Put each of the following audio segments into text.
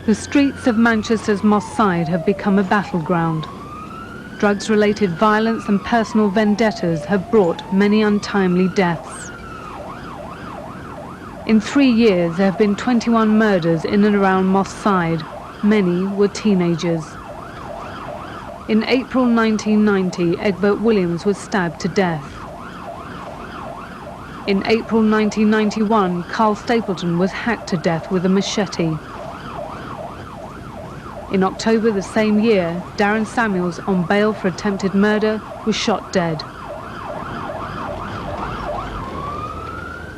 The streets of Manchester's Moss Side have become a battleground. Drugs-related violence and personal vendettas have brought many untimely deaths. In 3 years, there have been 21 murders in and around Moss Side. Many were teenagers. In April 1990, Egbert Williams was stabbed to death. In April 1991, Carl Stapleton was hacked to death with a machete. In October the same year, Darren Samuels, on bail for attempted murder, was shot dead.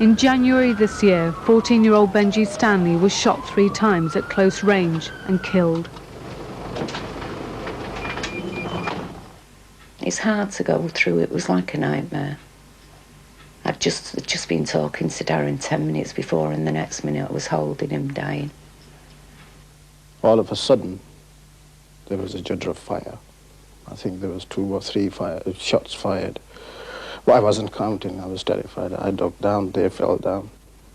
In January this year, 14-year-old Benji Stanley was shot 3 times at close range and killed. It's hard to go through. It was like a nightmare. I'd just been talking to Darren 10 minutes before, and the next minute I was holding him dying. All of a sudden, there was a judder of fire. I think there was 2 or 3 shots fired. Well, I wasn't counting. I was terrified. I dug down. They fell down.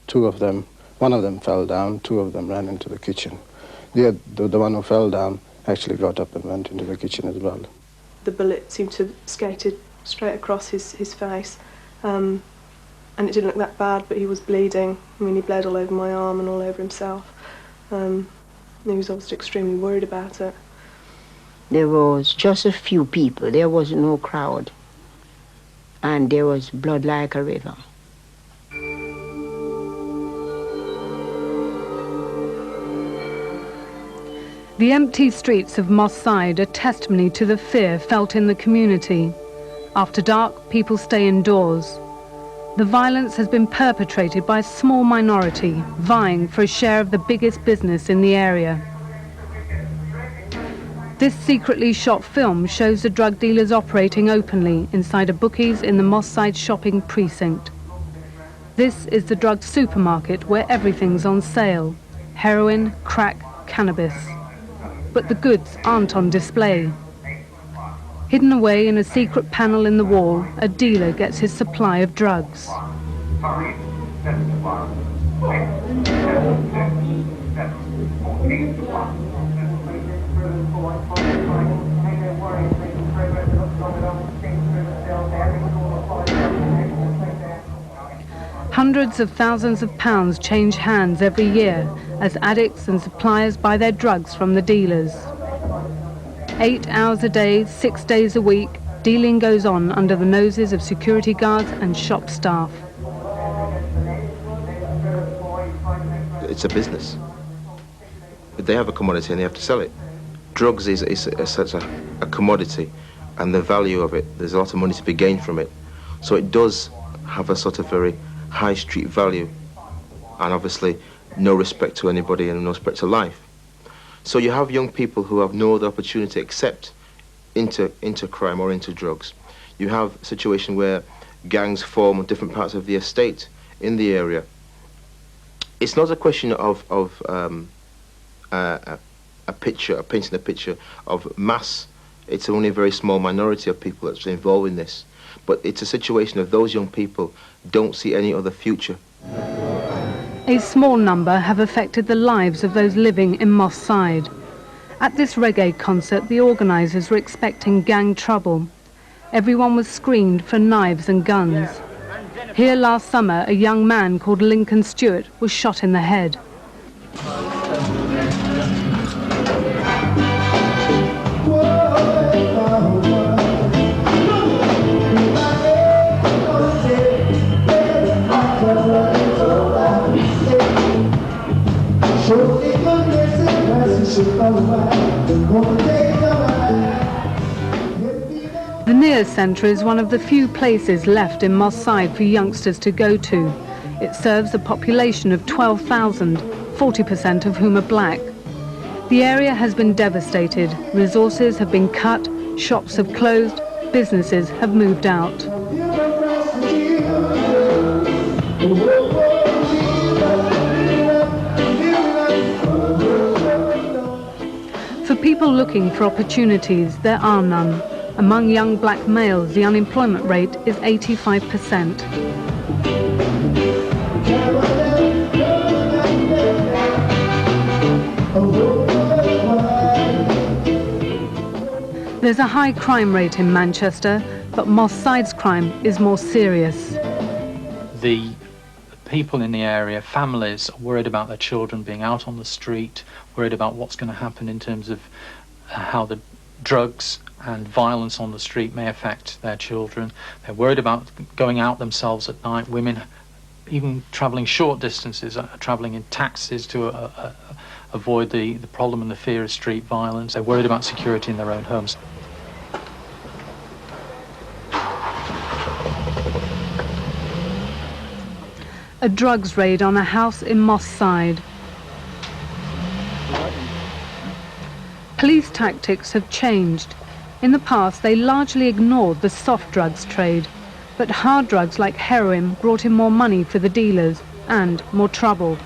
2 of them, one of them fell down. 2 of them ran into the kitchen. The one who fell down actually got up and went into the kitchen as well. The bullet seemed to have skated straight across his face. And it didn't look that bad, but he was bleeding. I mean, he bled all over my arm and all over himself. He was obviously extremely worried about it. There was just a few people. There was no crowd. And there was blood like a river. The empty streets of Moss Side are testimony to the fear felt in the community. After dark, people stay indoors. The violence has been perpetrated by a small minority, vying for a share of the biggest business in the area. This secretly shot film shows the drug dealers operating openly inside a bookies in the Moss Side shopping precinct. This is the drug supermarket where everything's on sale: heroin, crack, cannabis. But the goods aren't on display. Hidden away in a secret panel in the wall, a dealer gets his supply of drugs. Hundreds of thousands of pounds change hands every year as addicts and suppliers buy their drugs from the dealers. 8 hours a day, 6 days a week, dealing goes on under the noses of security guards and shop staff. It's a business. They have a commodity and they have to sell it. Drugs is such a commodity, and the value of it, there's a lot of money to be gained from it. So it does have a sort of very high street value, and obviously no respect to anybody and no respect to life. So you have young people who have no other opportunity except into crime or into drugs. You have a situation where gangs form on different parts of the estate in the area. It's not a question of painting a picture of mass. It's only a very small minority of people that's involved in this. But it's a situation of those young people don't see any other future. A small number have affected the lives of those living in Moss Side. At this reggae concert, the organisers were expecting gang trouble. Everyone was screened for knives and guns. Here last summer, a young man called Lincoln Stewart was shot in the head. The Near Centre is one of the few places left in Moss Side for youngsters to go to. It serves a population of 12,000, 40% of whom are black. The area has been devastated. Resources have been cut, shops have closed, businesses have moved out. For people looking for opportunities, there are none. Among young black males, the unemployment rate is 85%. Oh, There's a high crime rate in Manchester, but Moss Side's crime is more serious. The people in the area, families, are worried about their children being out on the street, worried about what's going to happen in terms of how the drugs and violence on the street may affect their children. They're worried about going out themselves at night. Women, even travelling short distances, travelling in taxis to avoid the problem and the fear of street violence. They're worried about security in their own homes. A drugs raid on a house in Moss Side. Police tactics have changed. In the past, they largely ignored the soft drugs trade, but hard drugs like heroin brought in more money for the dealers and more trouble.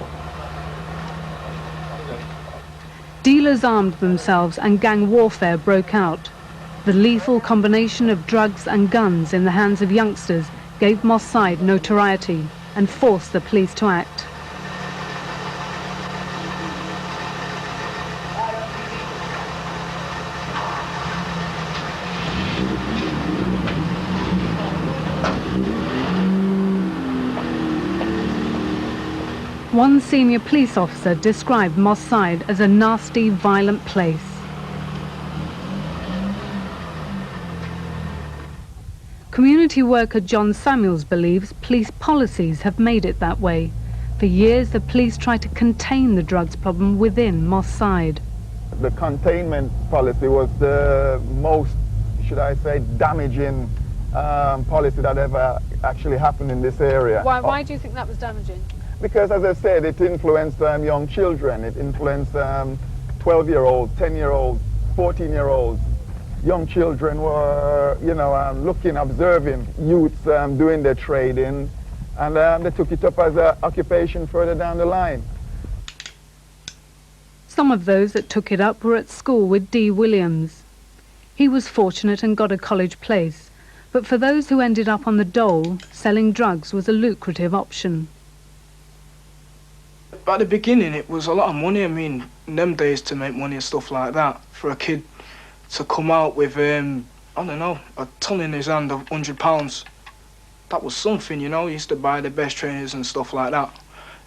Dealers armed themselves and gang warfare broke out. The lethal combination of drugs and guns in the hands of youngsters gave Moss Side notoriety and forced the police to act. One senior police officer described Moss Side as a nasty, violent place. Community worker John Samuels believes police policies have made it that way. For years, the police tried to contain the drugs problem within Moss Side. The containment policy was the most, should I say, damaging policy that ever actually happened in this area. Why do you think that was damaging? Because, as I said, it influenced young children. It influenced 12-year-olds, 10-year-olds, 14-year-olds. Young children were, looking, observing youths doing their trading, and they took it up as an occupation further down the line. Some of those that took it up were at school with D. Williams. He was fortunate and got a college place, but for those who ended up on the dole, selling drugs was a lucrative option. At the beginning, it was a lot of money. I mean, in them days, to make money and stuff like that, for a kid to come out with, I don't know, a ton in his hand of £100, that was something, you know. He used to buy the best trainers and stuff like that.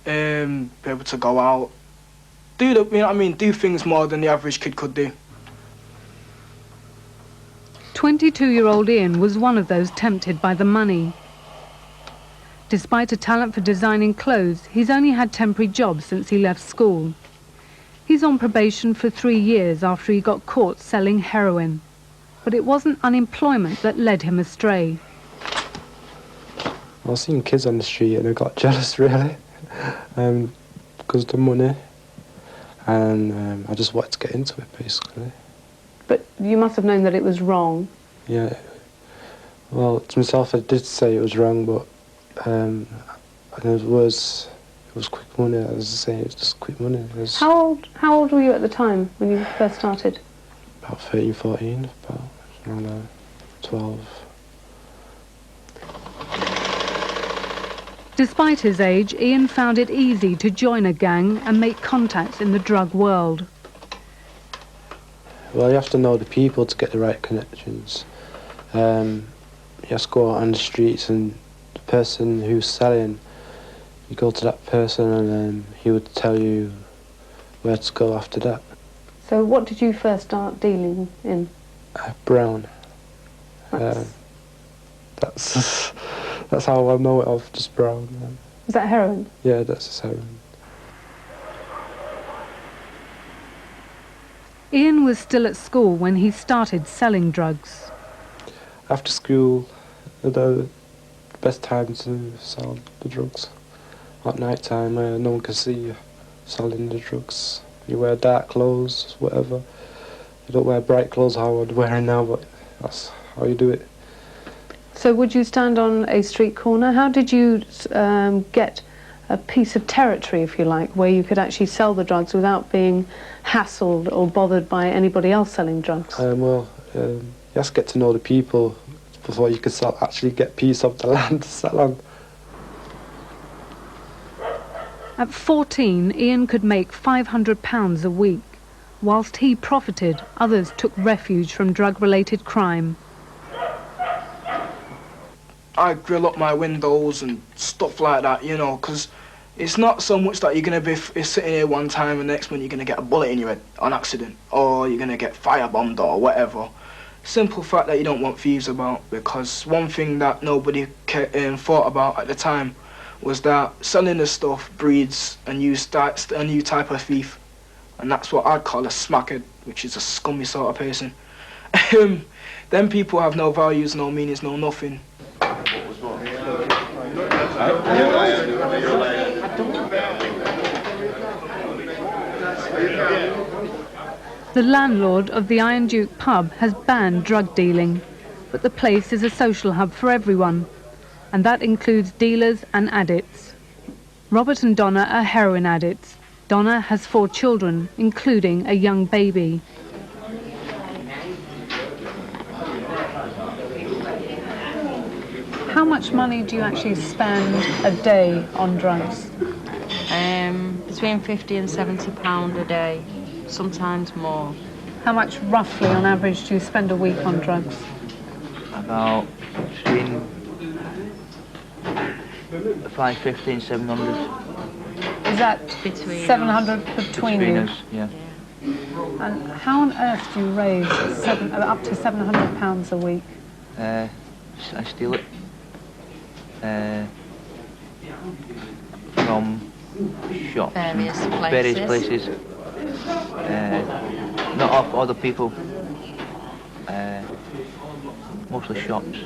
Be able to go out, do things more than the average kid could do. 22-year-old Ian was one of those tempted by the money. Despite a talent for designing clothes, he's only had temporary jobs since he left school. He's on probation for 3 years after he got caught selling heroin. But it wasn't unemployment that led him astray. I was seeing kids on the street and I got jealous, really, because of the money. And I just wanted to get into it, basically. But you must have known that it was wrong. Yeah. Well, to myself, I did say it was wrong, but it was quick money. As I say, it's just quick money. How old were you at the time when you first started? About 13, 14, about around 12. Despite his age, Ian found it easy to join a gang and make contacts in the drug world. Well, you have to know the people to get the right connections. You have to go out on the streets and the person who's selling, you go to that person and he would tell you where to go after that. So what did you first start dealing in? Brown. That's That's how I know it of, just brown. Is that heroin? Yeah, that's just heroin. Ian was still at school when he started selling drugs. After school, the best time to sell the drugs. At night time, no one can see you selling the drugs. You wear dark clothes, whatever. You don't wear bright clothes, how I'm wearing now, but that's how you do it. So would you stand on a street corner? How did you get a piece of territory, if you like, where you could actually sell the drugs without being hassled or bothered by anybody else selling drugs? You have to get to know the people before you can actually get a piece of the land to sell on. At 14, Ian could make £500 a week. Whilst he profited, others took refuge from drug-related crime. I grill up my windows and stuff like that, you know, because it's not so much that you're going to be sitting here one time and the next minute you're going to get a bullet in your head on accident, or you're going to get firebombed or whatever. Simple fact that you don't want thieves about, because one thing that nobody thought about at the time was that selling the stuff breeds a new type of thief, and that's what I'd call a smackhead, which is a scummy sort of person. Them people have no values, no meanings, no nothing. The landlord of the Iron Duke pub has banned drug dealing, but the place is a social hub for everyone, and that includes dealers and addicts. Robert and Donna are heroin addicts. Donna has 4 children, including a young baby. How much money do you actually spend a day on drugs? Between 50 and 70 pound a day, sometimes more. How much roughly on average do you spend a week on drugs? About between 550 and 700. Is that Between 700 between you? Us, yeah. And how on earth do you raise up to £700 a week? I steal it from shops, Various places. Not off other people. Mostly shops.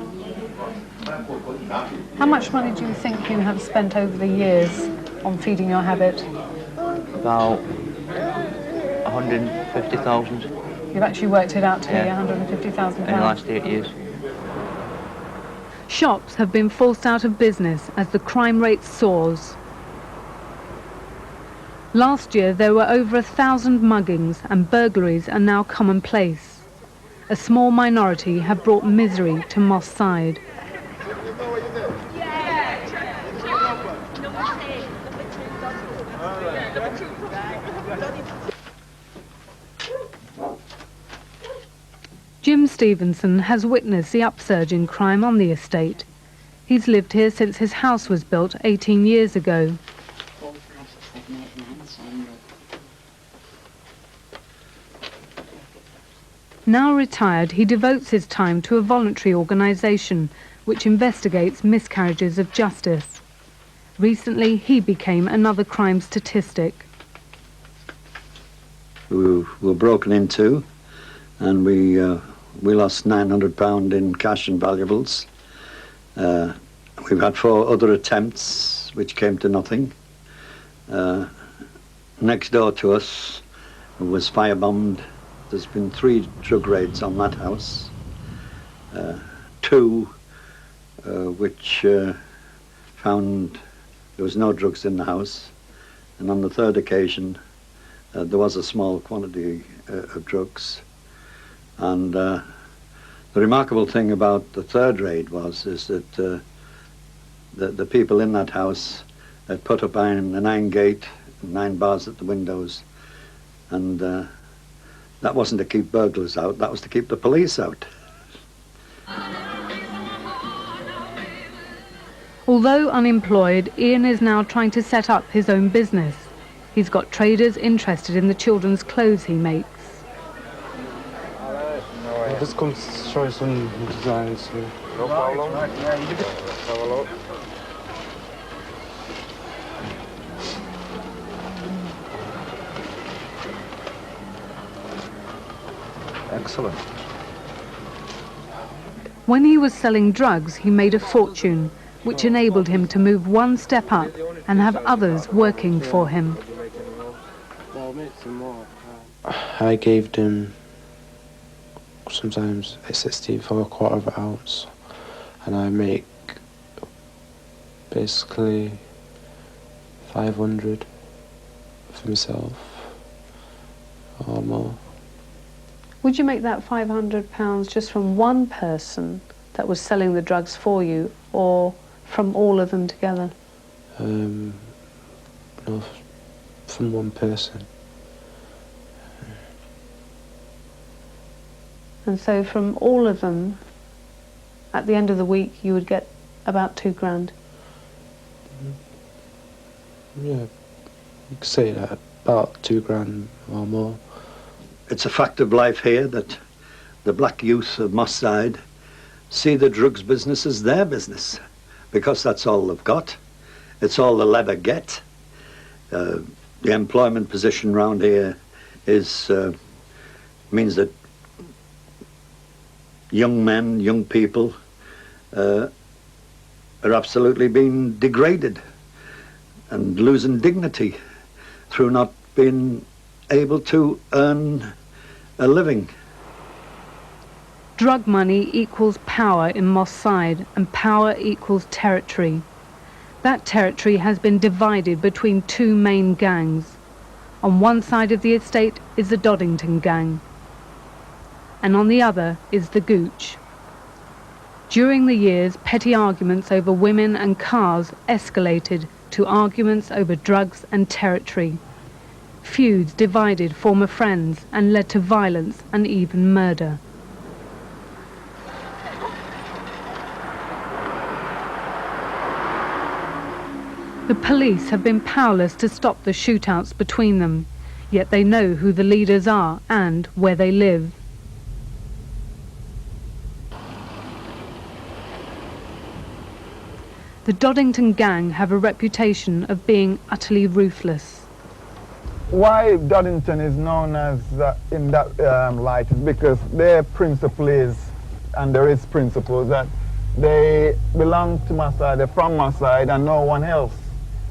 How much money do you think you have spent over the years on feeding your habit? About 150,000. You've actually worked it out to be £150,000. In the last 8 years. Shops have been forced out of business as the crime rate soars. Last year there were over 1,000 muggings, and burglaries are now commonplace. A small minority have brought misery to Moss Side. Jim Stevenson has witnessed the upsurge in crime on the estate. He's lived here since his house was built 18 years ago. Now retired, he devotes his time to a voluntary organisation which investigates miscarriages of justice. Recently, he became another crime statistic. We were broken into, and we lost £900 in cash and valuables. We've had 4 other attempts, which came to nothing. Next door to us was firebombed. There's been 3 drug raids on that house. 2 which found there was no drugs in the house. And on the 3rd occasion, there was a small quantity of drugs. And the remarkable thing about the 3rd raid is that the people in that house had put up an iron gate, 9 bars at the windows, and that wasn't to keep burglars out, that was to keep the police out. Although unemployed, Ian is now trying to set up his own business. He's got traders interested in the children's clothes he makes. I've just come to show you some designs. No problem. Let's have a look. Excellent. When he was selling drugs, he made a fortune, which enabled him to move one step up and have others working for him. I gave them sometimes a 16th for a quarter of an ounce, and I make basically 500 for myself or more. Would you make that £500 just from one person that was selling the drugs for you, or from all of them together? No, from one person. And so from all of them, at the end of the week, you would get about £2,000. Yeah, you could say that, about £2,000 or more. It's a fact of life here that the black youth of Moss Side see the drugs business as their business, because that's all they've got. It's all they'll ever get. The employment position round here is means that young men, young people are absolutely being degraded and losing dignity through not being able to earn a living. Drug money equals power in Moss Side, and power equals territory. That territory has been divided between two main gangs. On one side of the estate is the Doddington gang, and on the other is the Gooch. During the years, petty arguments over women and cars escalated to arguments over drugs and territory. Feuds divided former friends and led to violence and even murder. The police have been powerless to stop the shootouts between them, yet they know who the leaders are and where they live. The Doddington gang have a reputation of being utterly ruthless. Why Doddington is known as in that light is because their principle is, and there is principle, that they belong to Moss Side, they're from Moss Side, and no one else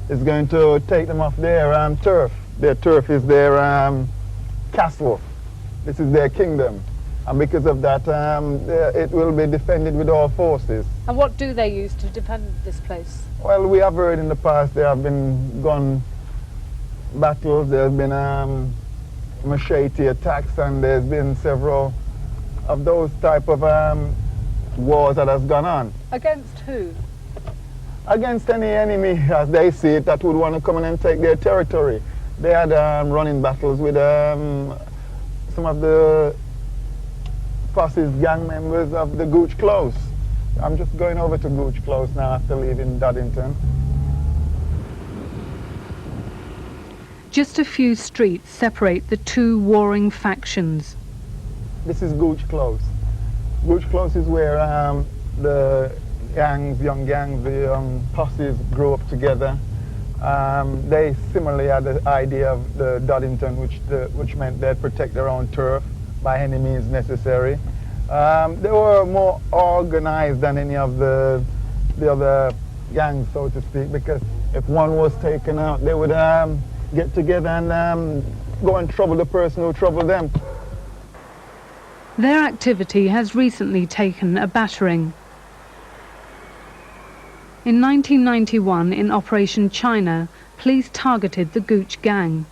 is going to take them off their turf. Their turf is their castle. This is their kingdom. And because of that, it will be defended with all forces. And what do they use to defend this place? Well, we have heard in the past there have been gun battles, there have been machete attacks, and there's been several of those type of wars that has gone on. Against who? Against any enemy, as they see it, that would want to come in and take their territory. They had running battles with some of the posse's gang members of the Gooch Close. I'm just going over to Gooch Close now after leaving Doddington. Just a few streets separate the two warring factions. This is Gooch Close. Gooch Close is where the young gangs, the young posses grew up together. They similarly had the idea of the Doddington, which meant they'd protect their own turf by any means necessary. They were more organized than any of the other gangs, so to speak, because if one was taken out, they would get together and go and trouble the person who troubled them. Their activity has recently taken a battering. In 1991, in Operation China, police targeted the Gooch gang.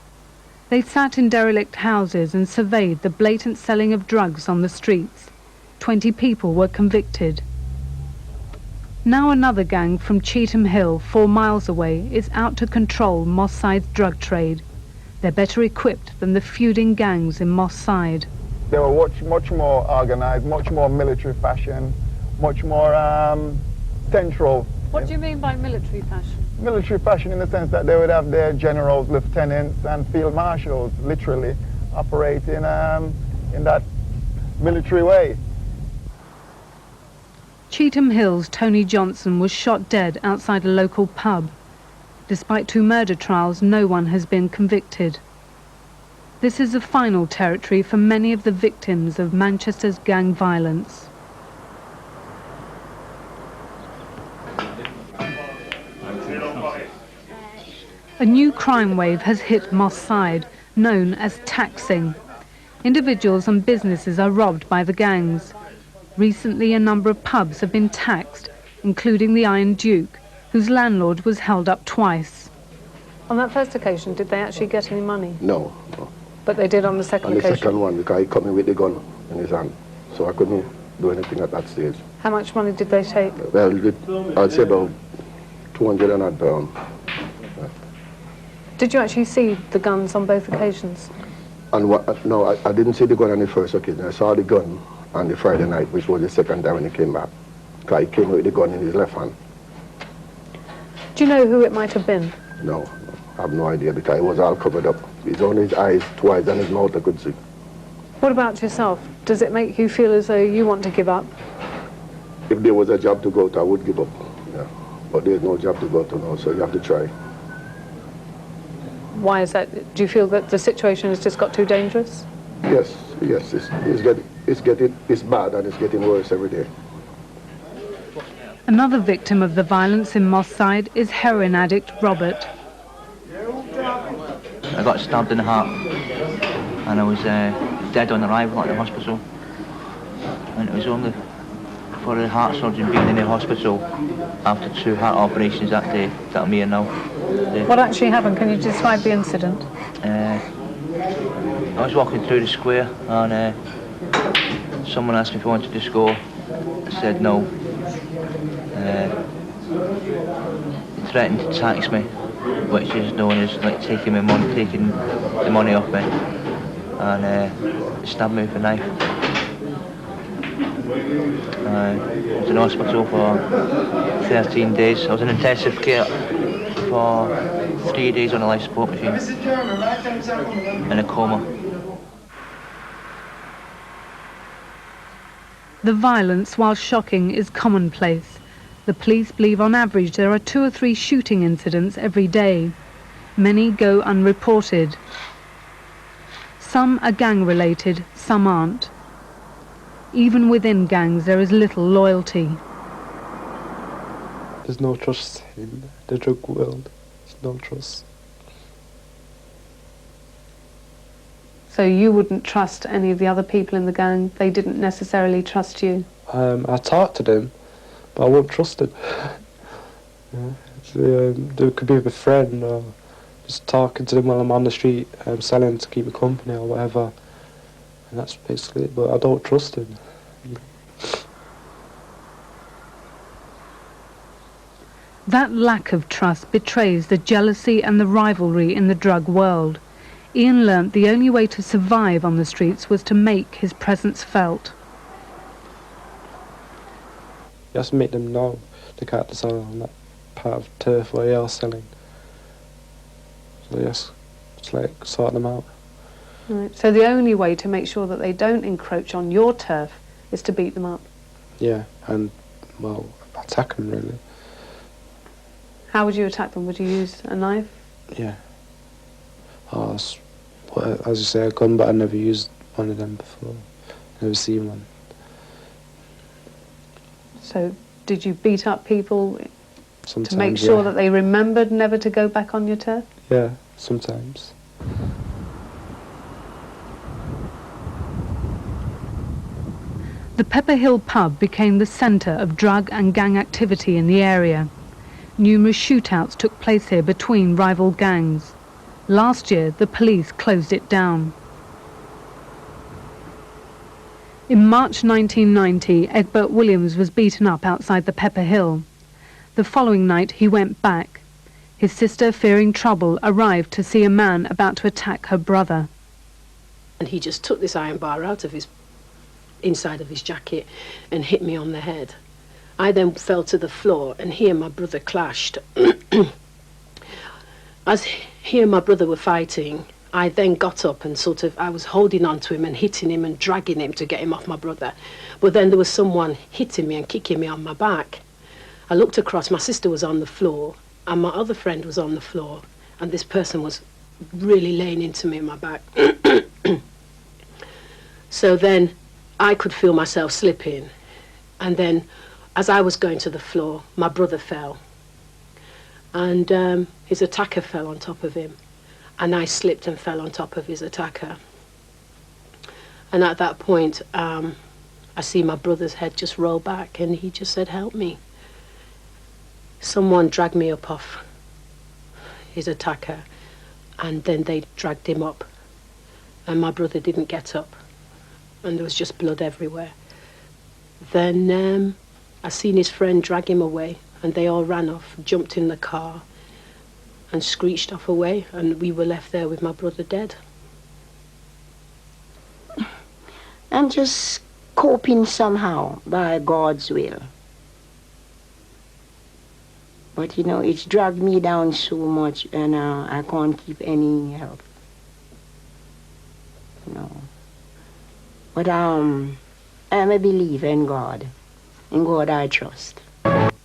They sat in derelict houses and surveyed the blatant selling of drugs on the streets. 20 people were convicted. Now another gang from Cheetham Hill, 4 miles away, is out to control Moss Side's drug trade. They're better equipped than the feuding gangs in Moss Side. They were much more organized, much more military fashion, much more central. What do you mean by military fashion? Military fashion in the sense that they would have their generals, lieutenants, and field marshals literally operating in that military way. Cheetham Hill's Tony Johnson was shot dead outside a local pub. Despite 2 murder trials, no one has been convicted. This is the final territory for many of the victims of Manchester's gang violence. A new crime wave has hit Moss Side, known as taxing. Individuals and businesses are robbed by the gangs. Recently, a number of pubs have been taxed, including the Iron Duke, whose landlord was held up twice. On that first occasion, did they actually get any money? No. But they did on the second occasion? On the second one, because he caught me with the gun in his hand, so I couldn't do anything at that stage. How much money did they take? Well, I'd say about 200 and odd pounds. Did you actually see the guns on both occasions? And no, I didn't see the gun on the first occasion. I saw the gun on the Friday night, which was the second time when he came back. Because he came with the gun in his left hand. Do you know who it might have been? No, I have no idea because it was all covered up. It's only his eyes, 2 eyes, and his mouth I could see. What about yourself? Does it make you feel as though you want to give up? If there was a job to go to, I would give up. Yeah. But there's no job to go to now, so you have to try. Why is that? Do you feel that the situation has just got too dangerous? Yes, it's bad and it's getting worse every day. Another victim of the violence in Moss Side is heroin addict Robert. I got stabbed in the heart and I was dead on arrival at the hospital. And it was only for the heart surgeon being in the hospital after 2 heart operations that day that I'm here now. What actually happened? Can you describe the incident? I was walking through the square and someone asked me if I wanted to just go. I said no. He threatened to tax me, which is known as like taking the money off me, and stabbed me with a knife. I was in hospital for 13 days. I was in intensive care for 3 days on a life support machine, in a coma. The violence, while shocking, is commonplace. The police believe on average there are 2 or 3 shooting incidents every day. Many go unreported. Some are gang-related, some aren't. Even within gangs there is little loyalty. There's no trust in the drug world. There's no trust. So you wouldn't trust any of the other people in the gang? They didn't necessarily trust you? I talked to them, but I won't trust them. They could be with a friend or just talking to them while I'm on the street, selling to keep me company or whatever. And that's basically it, but I don't trust them. That lack of trust betrays the jealousy and the rivalry in the drug world. Ian learnt the only way to survive on the streets was to make his presence felt. You have to make them know they can't sell on that part of turf where you're selling. So yes, it's like sort them out. Right. So the only way to make sure that they don't encroach on your turf is to beat them up? Yeah, and, well, attack them really. How would you attack them? Would you use a knife? Yeah. As you say, a gun, but I never used one of them before. Never seen one. So did you beat up people Sometimes, to make sure yeah. that they remembered never to go back on your turf? Yeah, sometimes. The Pepper Hill pub became the centre of drug and gang activity in the area. Numerous shootouts took place here between rival gangs. Last year, the police closed it down. In March 1990, Egbert Williams was beaten up outside the Pepper Hill. The following night, he went back. His sister, fearing trouble, arrived to see a man about to attack her brother. And he just took this iron bar out of his inside of his jacket and hit me on the head. I then fell to the floor, and he and my brother clashed. As he and my brother were fighting, I then got up and I was holding on to him and hitting him and dragging him to get him off my brother. But then there was someone hitting me and kicking me on my back. I looked across, my sister was on the floor, and my other friend was on the floor, and this person was really laying into me in my back. So then I could feel myself slipping, and then as I was going to the floor, my brother fell, and his attacker fell on top of him, and I slipped and fell on top of his attacker. And at that point, I see my brother's head just roll back, and he just said, "Help me." Someone dragged me up off his attacker, and then they dragged him up, and my brother didn't get up, and there was just blood everywhere. Then I seen his friend drag him away, and they all ran off, jumped in the car, and screeched off away, and we were left there with my brother dead. I'm just coping somehow by God's will. But you know, it's dragged me down so much, and I can't keep any help. You know. But I'm a believer in God. In God I trust.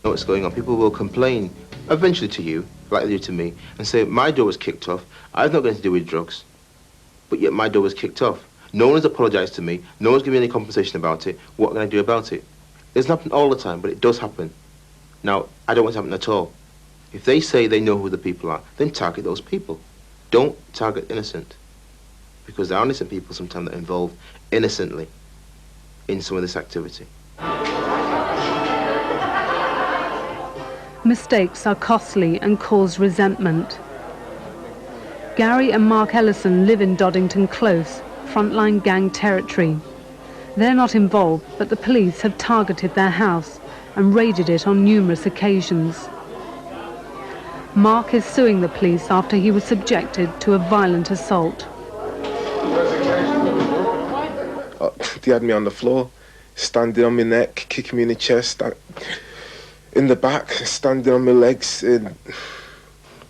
What's going on? People will complain eventually to you, like they do to me, and say, my door was kicked off. I have nothing to do with drugs, but yet my door was kicked off. No one has apologized to me. No one's given me any compensation about it. What can I do about it? It doesn't happen all the time, but it does happen. Now, I don't want it to happen at all. If they say they know who the people are, then target those people. Don't target innocent. Because there are innocent people sometimes that are involved innocently in some of this activity. Mistakes are costly and cause resentment. Gary and Mark Ellison live in Doddington Close, frontline gang territory. They're not involved, but the police have targeted their house and raided it on numerous occasions. Mark is suing the police after he was subjected to a violent assault. They had me on the floor, standing on my neck, kicking me in the chest, in the back, standing on my legs.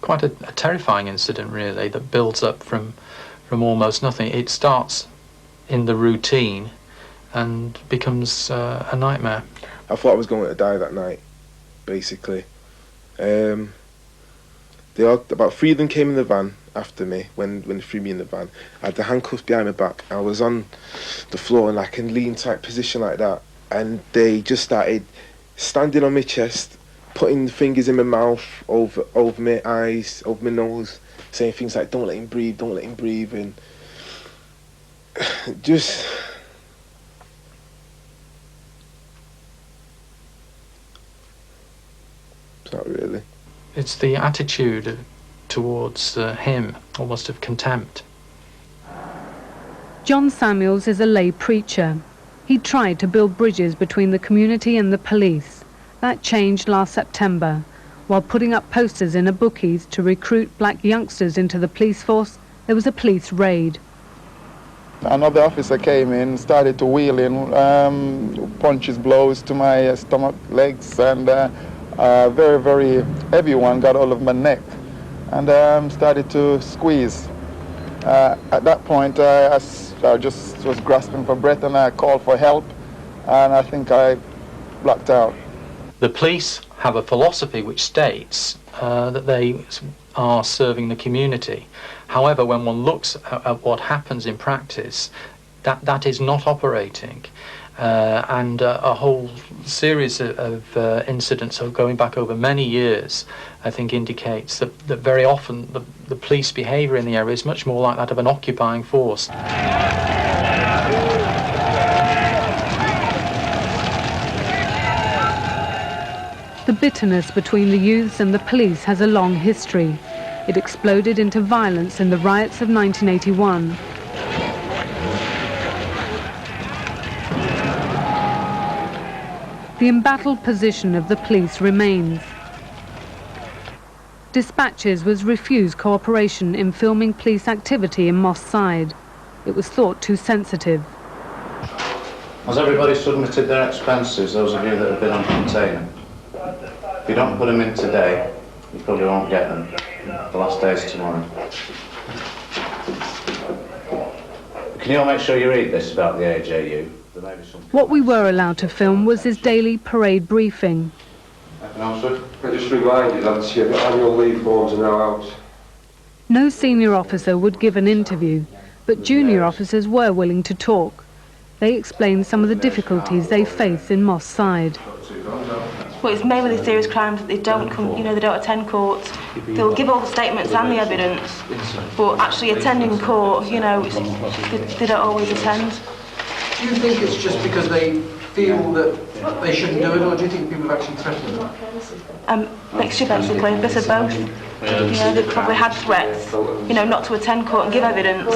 Quite a terrifying incident, really, that builds up from almost nothing. It starts in the routine and becomes a nightmare. I thought I was going to die that night, basically. About 3 of them came in the van after me, when they threw me in the van. I had the handcuffs behind my back. I was on the floor in like a lean type position like that, and they just started standing on my chest, putting fingers in my mouth, over my eyes, over my nose, saying things like, don't let him breathe, don't let him breathe, and just... Not really. It's the attitude towards him, almost of contempt. John Samuels is a lay preacher. He tried to build bridges between the community and the police. That changed last September. While putting up posters in a bookies to recruit black youngsters into the police force, there was a police raid. Another officer came in, started to wheel in, punches, blows to my stomach, legs, and very, very heavy one got all of my neck and started to squeeze. At that point, I just was grasping for breath, and I called for help, and I think I blacked out. The police have a philosophy which states that they are serving the community. However, when one looks at what happens in practice, that is not operating. And a whole series of incidents going back over many years, I think, indicates that very often the police behaviour in the area is much more like that of an occupying force. The bitterness between the youths and the police has a long history. It exploded into violence in the riots of 1981. The embattled position of the police remains. Dispatches was refused cooperation in filming police activity in Moss Side. It was thought too sensitive. Has everybody submitted their expenses, those of you that have been on containment? If you don't put them in today, you probably won't get them. The last day is tomorrow. Can you all make sure you read this about the AJU? What we were allowed to film was his daily parade briefing. I just remind you that your annual leave forms are now out. No senior officer would give an interview, but junior officers were willing to talk. They explained some of the difficulties they face in Moss Side. Well, it's mainly the serious crimes that they don't come, they don't attend court. They'll give all the statements and the evidence, but actually attending court, they don't always attend. Do you think it's just because they feel that they shouldn't do it, or do you think people have actually threatened them? Mixture, basically, a bit of both. They've probably had threats, not to attend court and give evidence,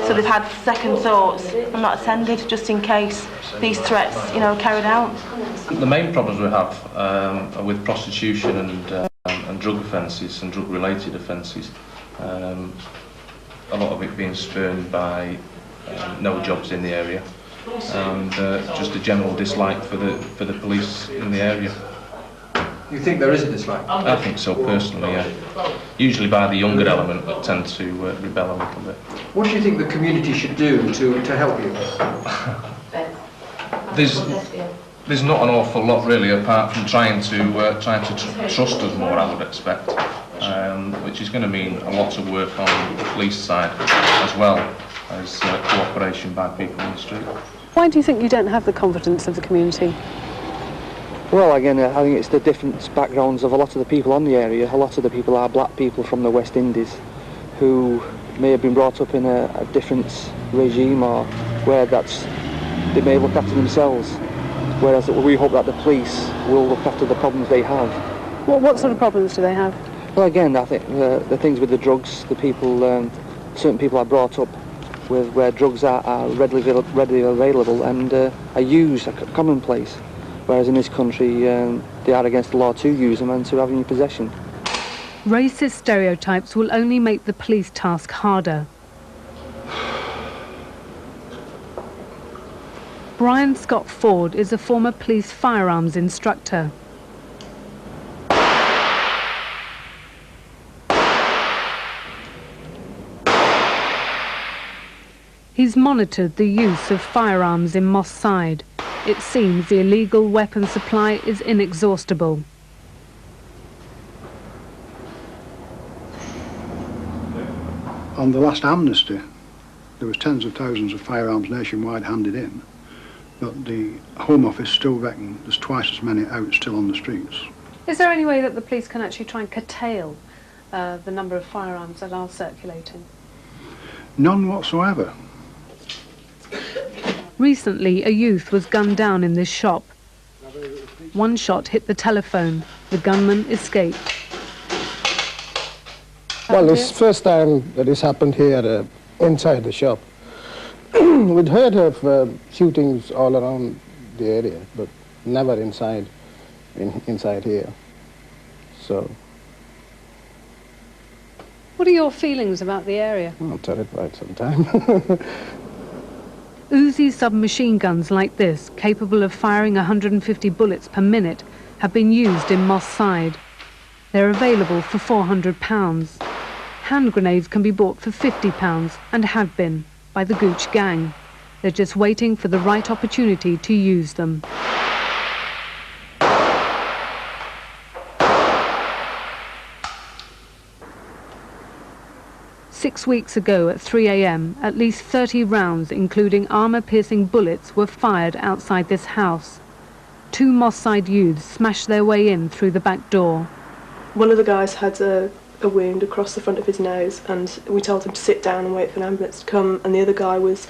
so they've had second thoughts and not attended just in case these threats, are carried out. The main problems we have are with prostitution and drug offences and drug-related offences. A lot of it being spurned by no jobs in the area. and just a general dislike for the police in the area. You think there is a dislike? I think so, personally, yeah. Usually by the younger element that tend to rebel a little bit. What do you think the community should do to help you? There's not an awful lot really, apart from trying to trust us more, I would expect, which is going to mean a lot of work on the police side as well as cooperation by people in the street. Why do you think you don't have the confidence of the community? Well, again, I think it's the different backgrounds of a lot of the people on the area. A lot of the people are black people from the West Indies who may have been brought up in a different regime, or where they may look after themselves, whereas we hope that the police will look after the problems they have. What sort of problems do they have? Well, again, I think the things with the drugs, the people, certain people are brought up with where drugs are readily available and are used, are commonplace. Whereas in this country, they are against the law to use them and to have in your possession. Racist stereotypes will only make the police task harder. Brian Scott Ford is a former police firearms instructor. He's monitored the use of firearms in Moss Side. It seems the illegal weapon supply is inexhaustible. On the last amnesty, there was tens of thousands of firearms nationwide handed in, but the Home Office still reckon there's twice as many out still on the streets. Is there any way that the police can actually try and curtail the number of firearms that are circulating? None whatsoever. Recently, a youth was gunned down in this shop. One shot hit the telephone. The gunman escaped. Well, it's the first time that this happened here inside the shop. We'd heard of shootings all around the area, but never inside here. So. What are your feelings about the area? I'll tell it right sometime. Uzi submachine guns like this, capable of firing 150 bullets per minute, have been used in Moss Side. They're available for £400. Hand grenades can be bought for £50 and have been, by the Gooch gang. They're just waiting for the right opportunity to use them. Six weeks ago at 3 a.m, at least 30 rounds, including armour-piercing bullets, were fired outside this house. Two Moss Side youths smashed their way in through the back door. One of the guys had a wound across the front of his nose, and we told him to sit down and wait for an ambulance to come, and the other guy was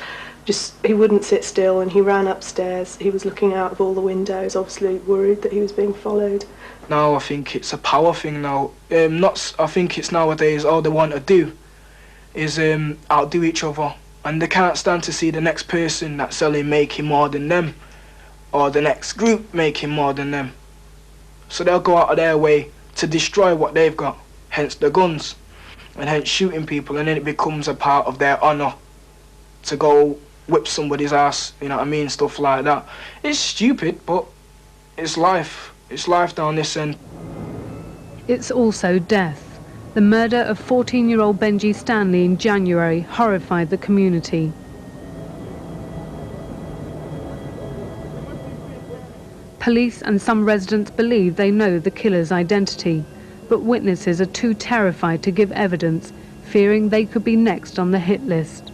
he wouldn't sit still, and he ran upstairs. He was looking out of all the windows, obviously worried that he was being followed. Now I think it's a power thing now. I think it's nowadays all they want to do is outdo each other, and they can't stand to see the next person that's selling making more than them, or the next group making more than them. So they'll go out of their way to destroy what they've got, hence the guns, and hence shooting people, and then it becomes a part of their honour to go whip somebody's ass, you know what I mean, stuff like that. It's stupid, but it's life. It's life down this end. It's also death. The murder of 14-year-old Benji Stanley in January horrified the community. Police and some residents believe they know the killer's identity, but witnesses are too terrified to give evidence, fearing they could be next on the hit list.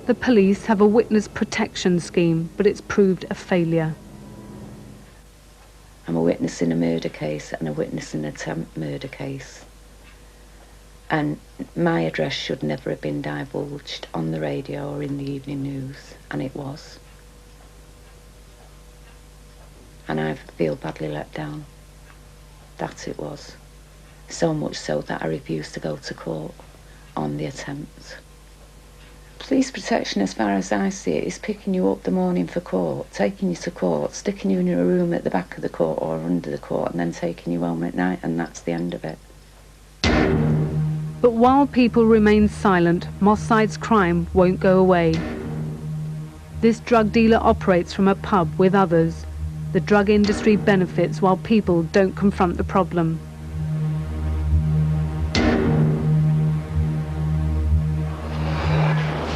The police have a witness protection scheme, but it's proved a failure. I'm a witness in a murder case and a witness in an attempt murder case. And my address should never have been divulged on the radio or in the evening news, and it was. And I feel badly let down. That it was. So much so that I refused to go to court on the attempt. Police protection, as far as I see it, is picking you up the morning for court, taking you to court, sticking you in your room at the back of the court or under the court, and then taking you home at night, and that's the end of it. But while people remain silent, Moss Side's crime won't go away. This drug dealer operates from a pub with others. The drug industry benefits while people don't confront the problem.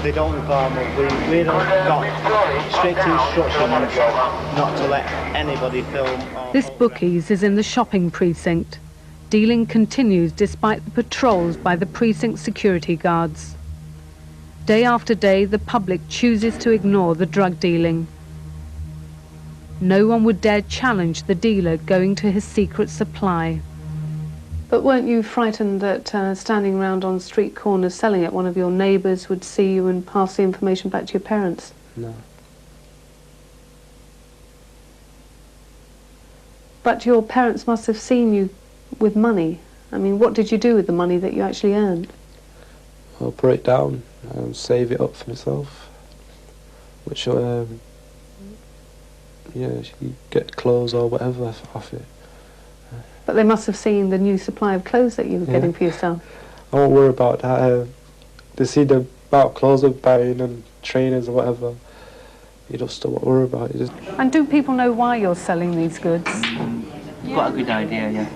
They don't inform us. We don't got strict instructions not to let anybody film. This bookies is in the shopping precinct. Dealing continues despite the patrols by the precinct security guards. Day after day, the public chooses to ignore the drug dealing. No one would dare challenge the dealer going to his secret supply. But weren't you frightened that standing around on street corners selling it, one of your neighbours would see you and pass the information back to your parents? No. But your parents must have seen you with money. I mean, what did you do with the money that you actually earned? I'll put it down and save it up for myself, which yeah, you get clothes or whatever off it. But they must have seen the new supply of clothes that you were getting for yourself. I won't worry about that. They see the amount of clothes I'm buying and trainers or whatever. You just don't worry about it. And do people know why you're selling these goods? Got a good idea, yeah.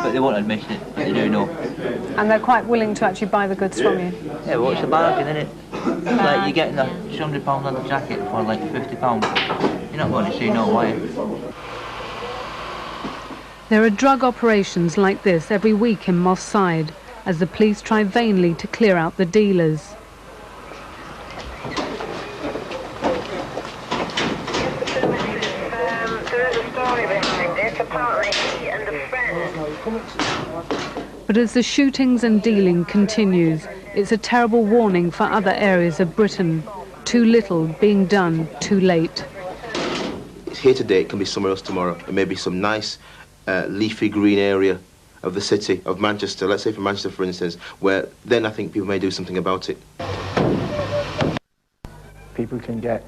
But they won't admit it, but they do know. And they're quite willing to actually buy the goods from you? Yeah, well, it's a bargain, isn't it? Like, you're getting a £200 leather jacket for like £50. You're not going to see no why. There are drug operations like this every week in Moss Side, as the police try vainly to clear out the dealers. But as the shootings and dealing continues, it's a terrible warning for other areas of Britain. Too little being done too late. It's here today, it can be somewhere else tomorrow. It may be some nice leafy green area of the city of Manchester, let's say for Manchester for instance, where then I think people may do something about it. People can get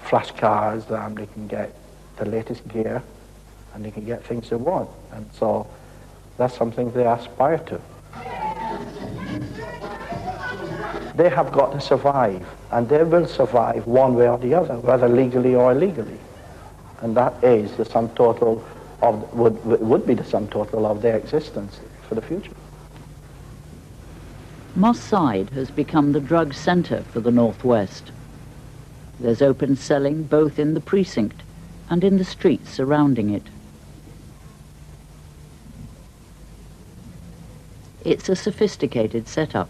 flash cars, they can get the latest gear, and they can get things they want, and so that's something they aspire to. They have got to survive, and they will survive one way or the other, whether legally or illegally, and that is the sum total of, would be the sum total of their existence for the future. Moss Side has become the drug centre for the Northwest. There's open selling both in the precinct and in the streets surrounding it. It's a sophisticated setup.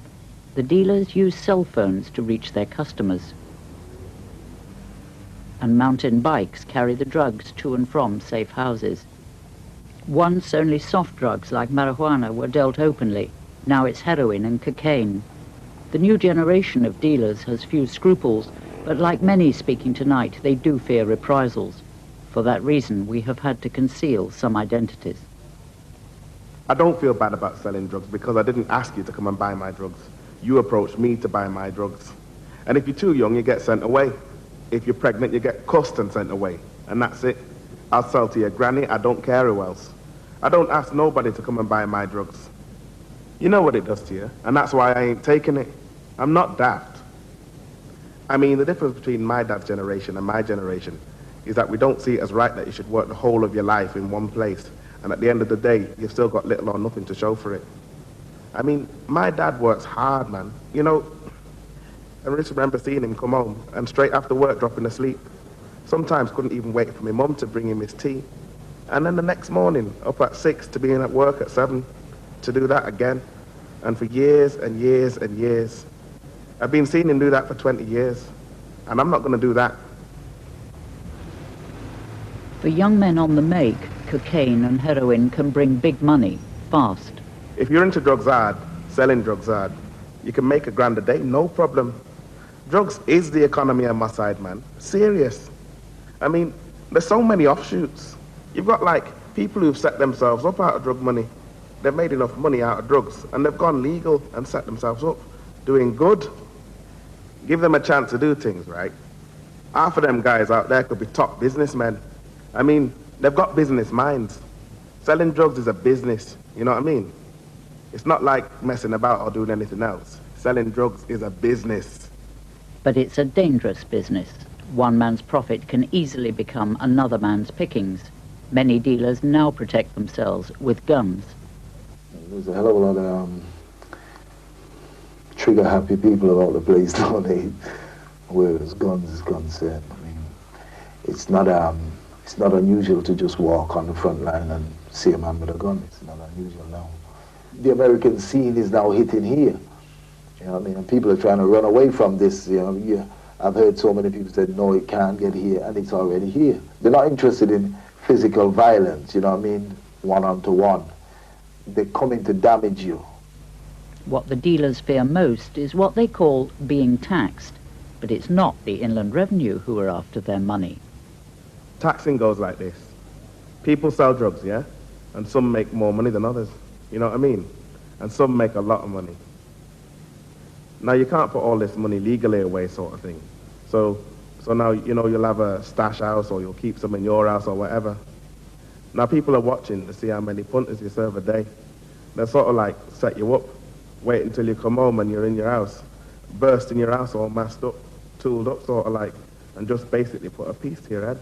The dealers use cell phones to reach their customers. And mountain bikes carry the drugs to and from safe houses. Once only soft drugs like marijuana were dealt openly. Now it's heroin and cocaine. The new generation of dealers has few scruples, but like many speaking tonight, they do fear reprisals. For that reason, we have had to conceal some identities. I don't feel bad about selling drugs because I didn't ask you to come and buy my drugs. You approached me to buy my drugs. And if you're too young, you get sent away. If you're pregnant, you get cussed and sent away. And that's it. I'll sell to your granny, I don't care who else. I don't ask nobody to come and buy my drugs. You know what it does to you, and that's why I ain't taking it. I'm not daft. I mean, the difference between my dad's generation and my generation is that we don't see it as right that you should work the whole of your life in one place, and at the end of the day, you've still got little or nothing to show for it. I mean, my dad works hard, man. You know, I just remember seeing him come home, and straight after work, dropping asleep. Sometimes couldn't even wait for my mum to bring him his tea. And then the next morning, up at 6 to being at work at 7, to do that again. And for years and years and years. I've been seeing him do that for 20 years. And I'm not going to do that. For young men on the make, cocaine and heroin can bring big money, fast. If you're into drugs hard, selling drugs hard, you can make $1,000 a day, no problem. Drugs is the economy on my side, man. Serious. I mean, there's so many offshoots. You've got, like, people who've set themselves up out of drug money. They've made enough money out of drugs, and they've gone legal and set themselves up, doing good. give them a chance to do things, right? Half of them guys out there could be top businessmen. I mean, they've got business minds. Selling drugs is a business, you know what I mean? It's not like messing about or doing anything else. Selling drugs is a business. But it's a dangerous business. One man's profit can easily become another man's pickings. Many dealers now protect themselves with guns. There's a hell of a lot of trigger-happy people about the place nowadays. Whereas guns is concerned, I mean, it's not unusual to just walk on the front line and see a man with a gun. It's not unusual now. The American scene is now hitting here. You know what I mean? And people are trying to run away from this. You know, I've heard so many people say, no, it can't get here, and it's already here. They're not interested in physical violence, you know what I mean, one-on-to-one. They're coming to damage you. What the dealers fear most is what they call being taxed. But it's not the Inland Revenue who are after their money. Taxing goes like this. People sell drugs, yeah? And some make more money than others. You know what I mean? And some make a lot of money. Now, you can't put all this money legally away, sort of thing. So now, you know, you'll have a stash house or you'll keep some in your house or whatever. Now, people are watching to see how many punters you serve a day. They'll sort of like set you up, wait until you come home and you're in your house, burst in your house all masked up, tooled up sort of like, and just basically put a piece to your head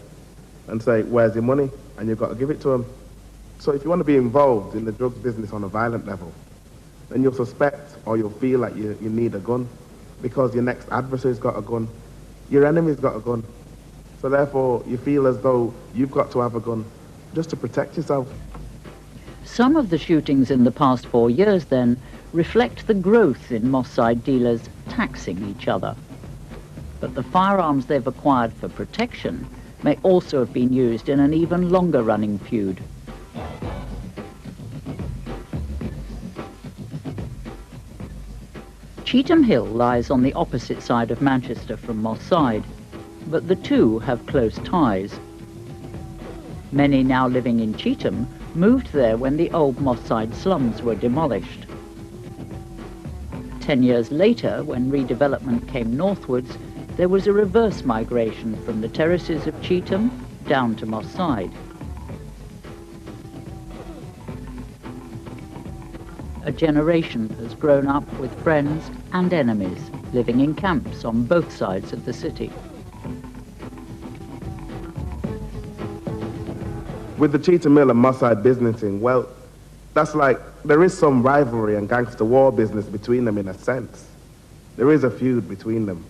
and say, where's your money? And you've got to give it to them. So if you want to be involved in the drugs business on a violent level, then you'll suspect or you'll feel like you need a gun because your next adversary's got a gun, your enemy's got a gun. So therefore you feel as though you've got to have a gun just to protect yourself. Some of the shootings in the past 4 years, then, reflect the growth in Moss Side dealers taxing each other. But the firearms they've acquired for protection may also have been used in an even longer-running feud. Cheetham Hill lies on the opposite side of Manchester from Moss Side, but the two have close ties. Many now living in Cheetham moved there when the old Moss Side slums were demolished. 10 years later, when redevelopment came northwards, there was a reverse migration from the terraces of Cheetham down to Moss Side. A generation has grown up with friends and enemies, living in camps on both sides of the city. With the Cheetham Hill and Moss Side business thing, well, that's like, there is some rivalry and gangster war business between them in a sense. There is a feud between them.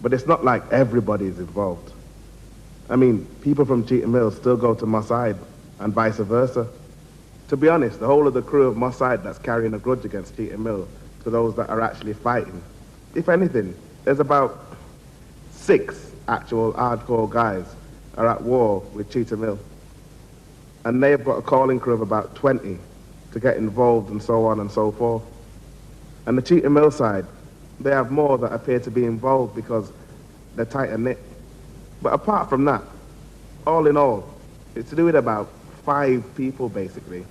But it's not like everybody's involved. I mean, people from Cheetham Hill still go to Moss Side and vice versa. To be honest, the whole of the crew of Moss Side that's carrying a grudge against Cheetham Hill to those that are actually fighting, if anything, there's about 6 actual hardcore guys are at war with Cheetham Hill. And they've got a calling crew of about 20 to get involved and so on and so forth. And the Cheetham Hill side, they have more that appear to be involved because they're tighter knit. But apart from that, all in all, it's to do with about 5 people basically.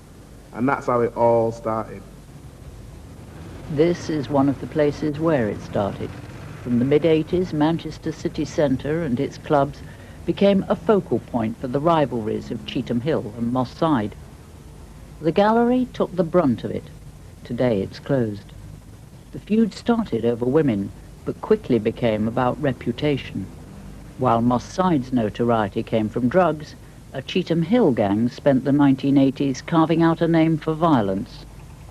And that's how it all started. This is one of the places where it started. From the mid-80s, Manchester city centre and its clubs became a focal point for the rivalries of Cheetham Hill and Moss Side. The gallery took the brunt of it. Today it's closed. The feud started over women, but quickly became about reputation. While Moss Side's notoriety came from drugs, a Cheetham Hill gang spent the 1980s carving out a name for violence,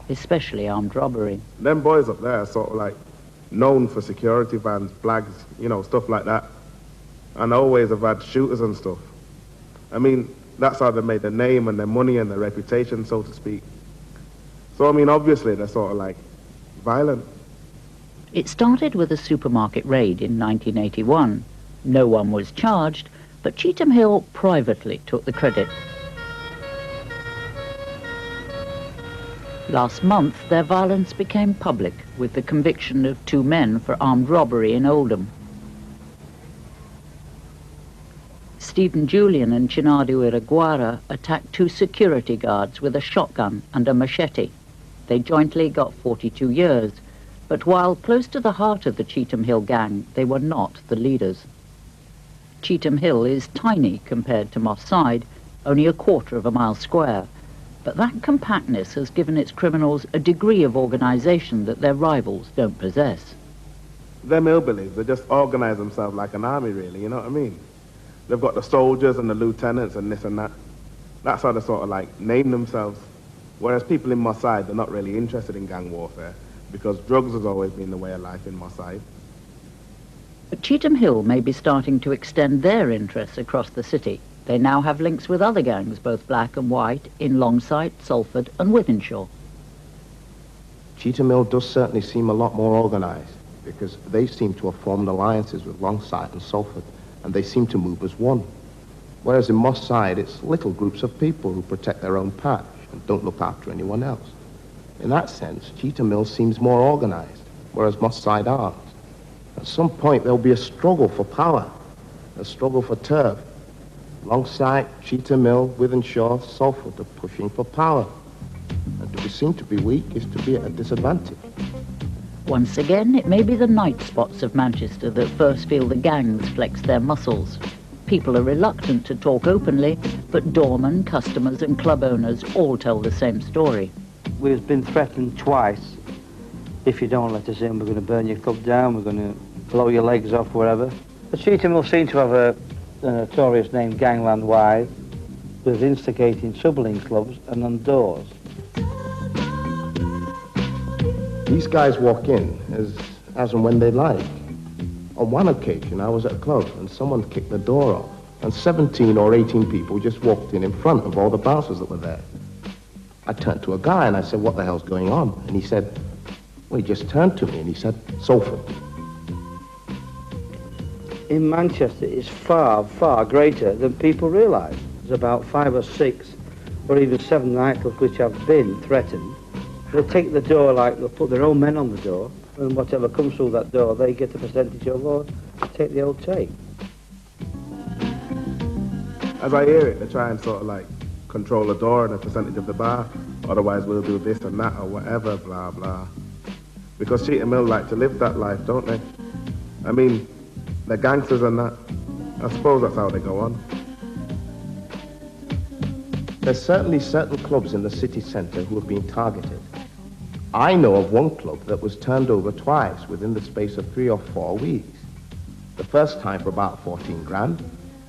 especially armed robbery. Them boys up there are sort of like known for security vans, flags, you know, stuff like that. And always have had shooters and stuff. I mean, that's how they made their name and their money and their reputation, so to speak. So, I mean, obviously, they're sort of like violent. It started with a supermarket raid in 1981. No one was charged, but Cheetham Hill privately took the credit. Last month, their violence became public with the conviction of 2 men for armed robbery in Oldham. Stephen Julian and Chinadu Iraguara attacked 2 security guards with a shotgun and a machete. They jointly got 42 years, But while close to the heart of the Cheetham Hill gang, they were not the leaders. Cheetham Hill is tiny compared to Moss Side, only a quarter of a mile square, but that compactness has given its criminals a degree of organisation that their rivals don't possess. Them hillbillies, they just organise themselves like an army, really, you know what I mean? They've got the soldiers and the lieutenants and this and that. That's how they sort of like name themselves. Whereas people in Moss Side, they're not really interested in gang warfare because drugs has always been the way of life in Moss Side. But Cheetham Hill may be starting to extend their interests across the city. They now have links with other gangs, both black and white, in Longsight, Salford and Wythenshawe. Cheetham Hill does certainly seem a lot more organised because they seem to have formed alliances with Longsight and Salford, and they seem to move as one. Whereas in Moss Side, it's little groups of people who protect their own patch and don't look after anyone else. In that sense, Cheetham Hill seems more organised, whereas Moss Side aren't. At some point, there'll be a struggle for power, a struggle for turf. Longsight, Cheetham Hill, Wythenshawe, Salford are pushing for power. And to be seen to be weak is to be at a disadvantage. Once again, it may be the night spots of Manchester that first feel the gangs flex their muscles. People are reluctant to talk openly, but doormen, customers and club owners all tell the same story. We've been threatened twice. If you don't let us in, we're going to burn your club down, we're going to blow your legs off, wherever. But Cheetham will seem to have a notorious name gangland-wide, with instigating trouble in clubs and on doors. These guys walk in as and when they like. On one occasion, I was at a club and someone kicked the door off, and 17 or 18 people just walked in front of all the bouncers that were there. I turned to a guy and I said, "What the hell's going on?" And he said, well, he just turned to me and he said, "Salford." In Manchester, it's far, far greater than people realise. There's about 5 or 6 or even 7 nightclubs which have been threatened. They'll take the door, like they'll put their own men on the door, and whatever comes through that door, they get a percentage of, or take the old take. As I hear it, they try and sort of like control the door and a percentage of the bar. Otherwise, we'll do this and that or whatever, blah, blah. Because Cheetham Hill like to live that life, don't they? I mean, they're gangsters and that. I suppose that's how they go on. There's certainly certain clubs in the city centre who have been targeted. I know of one club that was turned over twice within the space of 3 or 4 weeks. The first time for about 14 grand,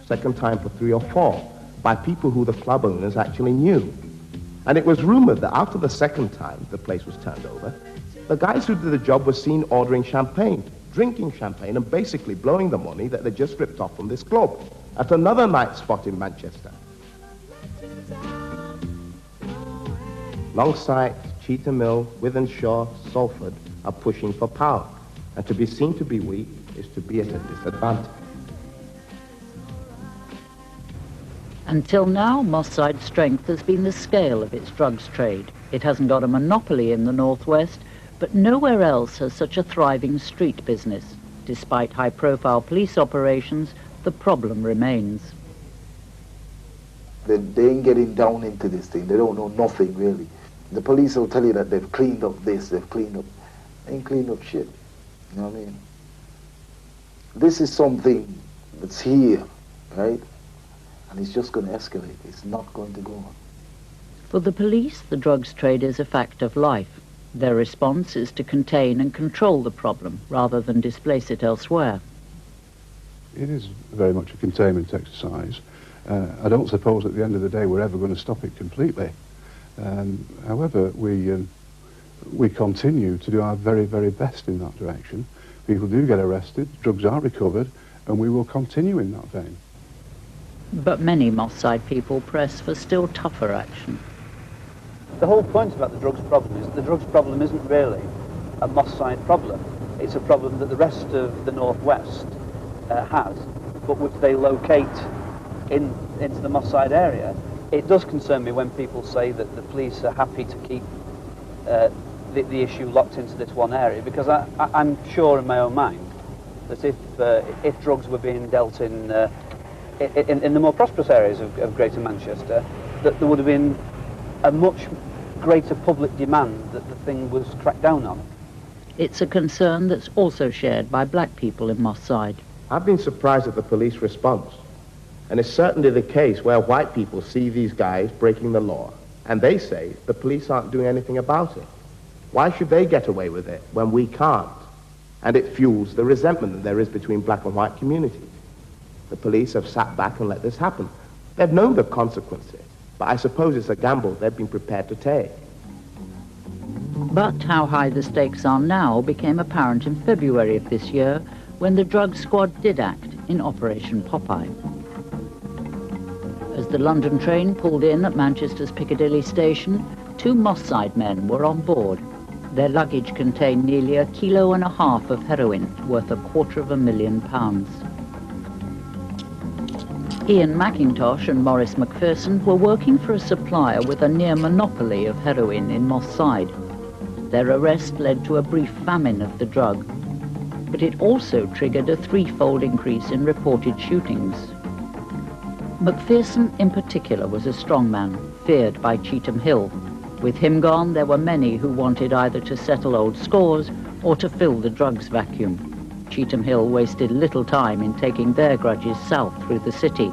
second time for 3 or 4, by people who the club owners actually knew. And it was rumoured that after the second time the place was turned over, the guys who did the job were seen ordering champagne, drinking champagne, and basically blowing the money that they just ripped off from this club at another night spot in Manchester. Longsight, Cheetham Hill, Wythenshawe, Salford are pushing for power, and to be seen to be weak is to be at a disadvantage. Until now, Moss Side's strength has been the scale of its drugs trade. It hasn't got a monopoly in the northwest, but nowhere else has such a thriving street business. Despite high-profile police operations, the problem remains. They ain't getting down into this thing. They don't know nothing, really. The police will tell you that they've cleaned up this, they've cleaned up... They ain't cleaned up shit. You know what I mean? This is something that's here, right? And it's just going to escalate. It's not going to go on. For the police, the drugs trade is a fact of life. Their response is to contain and control the problem, rather than displace it elsewhere. It is very much a containment exercise. I don't suppose at the end of the day we're ever going to stop it completely. However, we continue to do our very, very best in that direction. People do get arrested, drugs are recovered, and we will continue in that vein. But many Moss Side people press for still tougher action. The whole point about the drugs problem is that the drugs problem isn't really a Moss Side problem. It's a problem that the rest of the northwest has, but which they locate into the Moss Side area. It does concern me when people say that the police are happy to keep the issue locked into this one area, because I'm sure in my own mind that if drugs were being dealt in the more prosperous areas of Greater Manchester, that there would have been a much greater public demand that the thing was cracked down on. It's a concern that's also shared by black people in Moss Side. I've been surprised at the police response. And it's certainly the case where white people see these guys breaking the law, and they say the police aren't doing anything about it. Why should they get away with it when we can't? And it fuels the resentment that there is between black and white communities. The police have sat back and let this happen. They've known the consequences, but I suppose it's a gamble they've been prepared to take. But how high the stakes are now became apparent in February of this year when the drug squad did act in Operation Popeye. As the London train pulled in at Manchester's Piccadilly station, 2 Moss Side men were on board. Their luggage contained nearly 1.5 kilos of heroin, worth £250,000. Ian McIntosh and Maurice McPherson were working for a supplier with a near monopoly of heroin in Moss Side. Their arrest led to a brief famine of the drug, but it also triggered a 3-fold increase in reported shootings. McPherson in particular was a strong man, feared by Cheetham Hill. With him gone, there were many who wanted either to settle old scores or to fill the drugs vacuum. Cheetham Hill wasted little time in taking their grudges south through the city.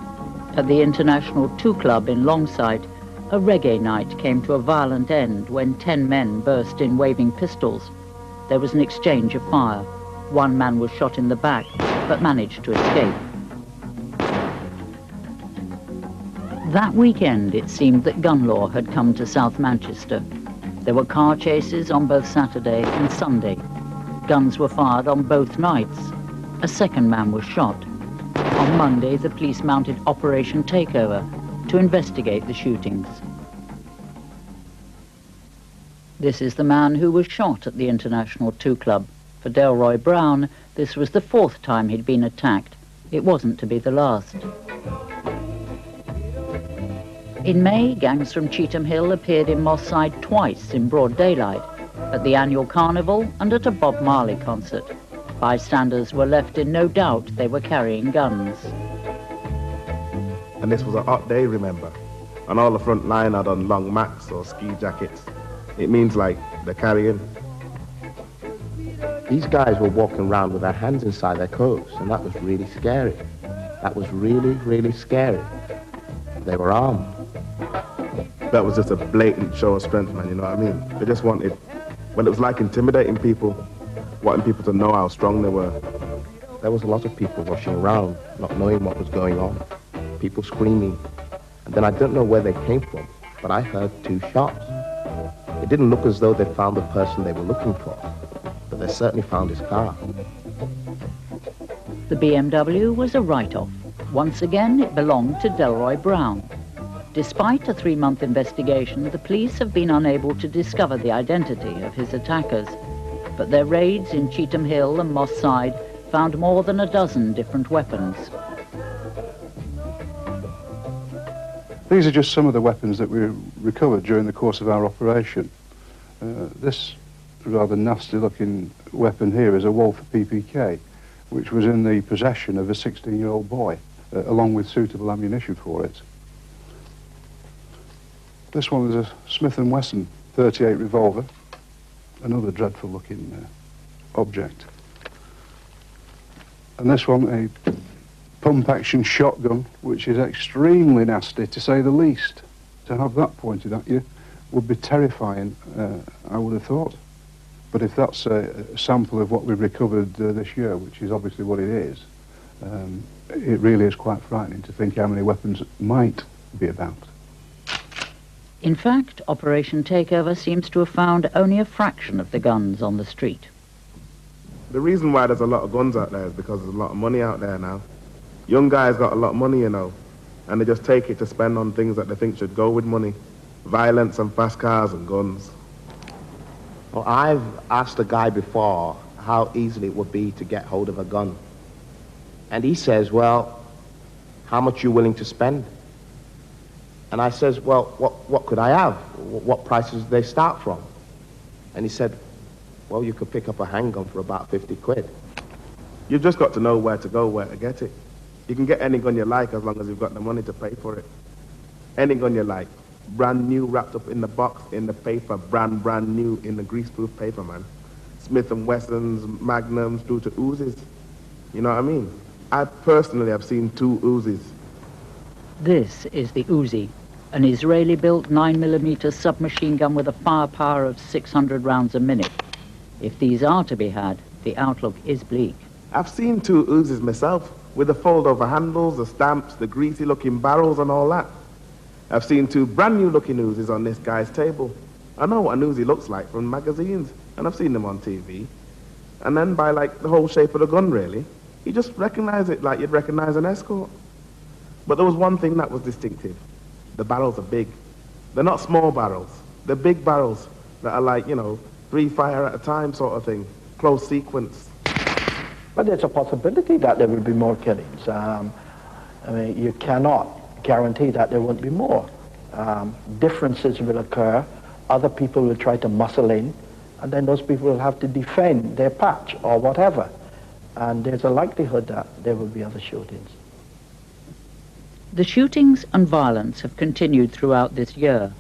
At the International 2 Club in Longside, a reggae night came to a violent end when 10 men burst in waving pistols. There was an exchange of fire. 1 man was shot in the back, but managed to escape. That weekend, it seemed that gun law had come to South Manchester. There were car chases on both Saturday and Sunday. Guns were fired on both nights. A 2nd man was shot. On Monday, the police mounted Operation Takeover to investigate the shootings. This is the man who was shot at the International 2 Club. For Delroy Brown, this was the 4th time he'd been attacked. It wasn't to be the last. In May, gangs from Cheetham Hill appeared in Moss Side twice in broad daylight, at the annual carnival and at a Bob Marley concert. Bystanders were left in no doubt they were carrying guns. And this was a hot day, remember? And all the front line had on long mats or ski jackets. It means like they're carrying. These guys were walking around with their hands inside their coats, and that was really scary. That was really, really scary. They were armed. That was just a blatant show of strength, man, you know what I mean? They just wanted, when it was like intimidating people, wanting people to know how strong they were. There was a lot of people rushing around, not knowing what was going on. People screaming. And then I don't know where they came from, but I heard 2 shots. It didn't look as though they'd found the person they were looking for, but they certainly found his car. The BMW was a write-off. Once again, it belonged to Delroy Brown. Despite a 3-month investigation, the police have been unable to discover the identity of his attackers. But their raids in Cheetham Hill and Moss Side found more than 12 different weapons. These are just some of the weapons that we recovered during the course of our operation. This rather nasty-looking weapon here is a Walther PPK, which was in the possession of a 16-year-old boy, along with suitable ammunition for it. This one is a Smith & Wesson 38 revolver, another dreadful-looking object. And this one, a pump-action shotgun, which is extremely nasty, to say the least. To have that pointed at you would be terrifying, I would have thought. But if that's a sample of what we've recovered this year, which is obviously what it is, it really is quite frightening to think how many weapons might be about. In fact, Operation Takeover seems to have found only a fraction of the guns on the street. The reason why there's a lot of guns out there is because there's a lot of money out there now. Young guys got a lot of money, you know, and they just take it to spend on things that they think should go with money. Violence and fast cars and guns. Well, I've asked a guy before how easily it would be to get hold of a gun. And he says, well, how much are you willing to spend? And I says, well, what could I have? What prices do they start from? And he said, well, you could pick up a handgun for about 50 quid. You've just got to know where to go, where to get it. You can get any gun you like as long as you've got the money to pay for it. Any gun you like. Brand new, wrapped up in the box, in the paper, brand new, in the greaseproof paper, man. Smith & Wessons, Magnums, through to Uzis. You know what I mean? I personally have seen 2 Uzis. This is the Uzi, an Israeli-built 9mm submachine gun with a firepower of 600 rounds a minute. If these are to be had, the outlook is bleak. I've seen 2 Uzis myself, with the fold-over handles, the stamps, the greasy-looking barrels and all that. I've seen 2 brand-new-looking Uzis on this guy's table. I know what an Uzi looks like from magazines, and I've seen them on TV. And then by, like, the whole shape of the gun, really, you just recognize it like you'd recognize an escort. But there was one thing that was distinctive. The barrels are big. They're not small barrels. They're big barrels that are like, you know, 3 fire at a time sort of thing, close sequence. But there's a possibility that there will be more killings. I mean, you cannot guarantee that there won't be more. Differences will occur. Other people will try to muscle in, and then those people will have to defend their patch or whatever. And there's a likelihood that there will be other shootings. The shootings and violence have continued throughout this year.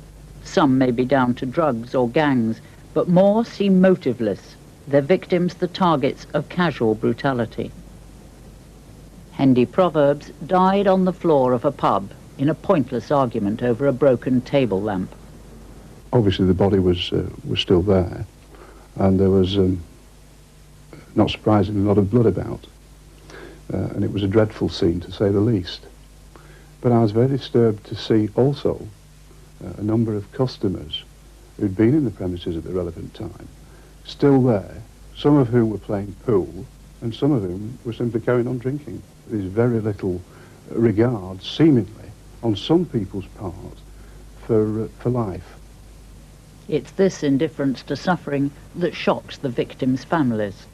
Some may be down to drugs or gangs, but more seem motiveless, their victims the targets of casual brutality. Hendy Proverbs died on the floor of a pub in a pointless argument over a broken table lamp. Obviously the body was still there, and there was, not surprisingly, a lot of blood about. And it was a dreadful scene, to say the least. But I was very disturbed to see also a number of customers who'd been in the premises at the relevant time, still there, some of whom were playing pool, and some of whom were simply carrying on drinking. There's very little regard, seemingly, on some people's part, for life. It's this indifference to suffering that shocks the victims' families.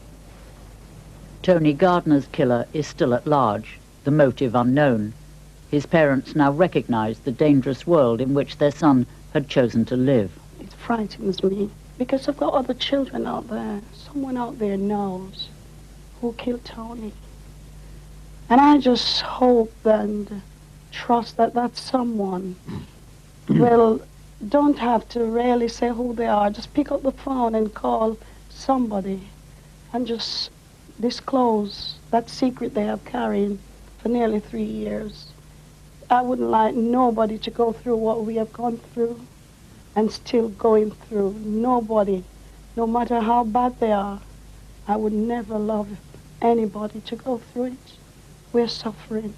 Tony Gardner's killer is still at large, the motive unknown. His parents now recognize the dangerous world in which their son had chosen to live. It frightens me because I've got other children out there. Someone out there knows who killed Tony. And I just hope and trust that that someone will don't have to really say who they are. Just pick up the phone and call somebody and just disclose that secret they have carried for nearly 3 years. I wouldn't like nobody to go through what we have gone through and still going through. Nobody, no matter how bad they are, I would never love anybody to go through it. We're suffering.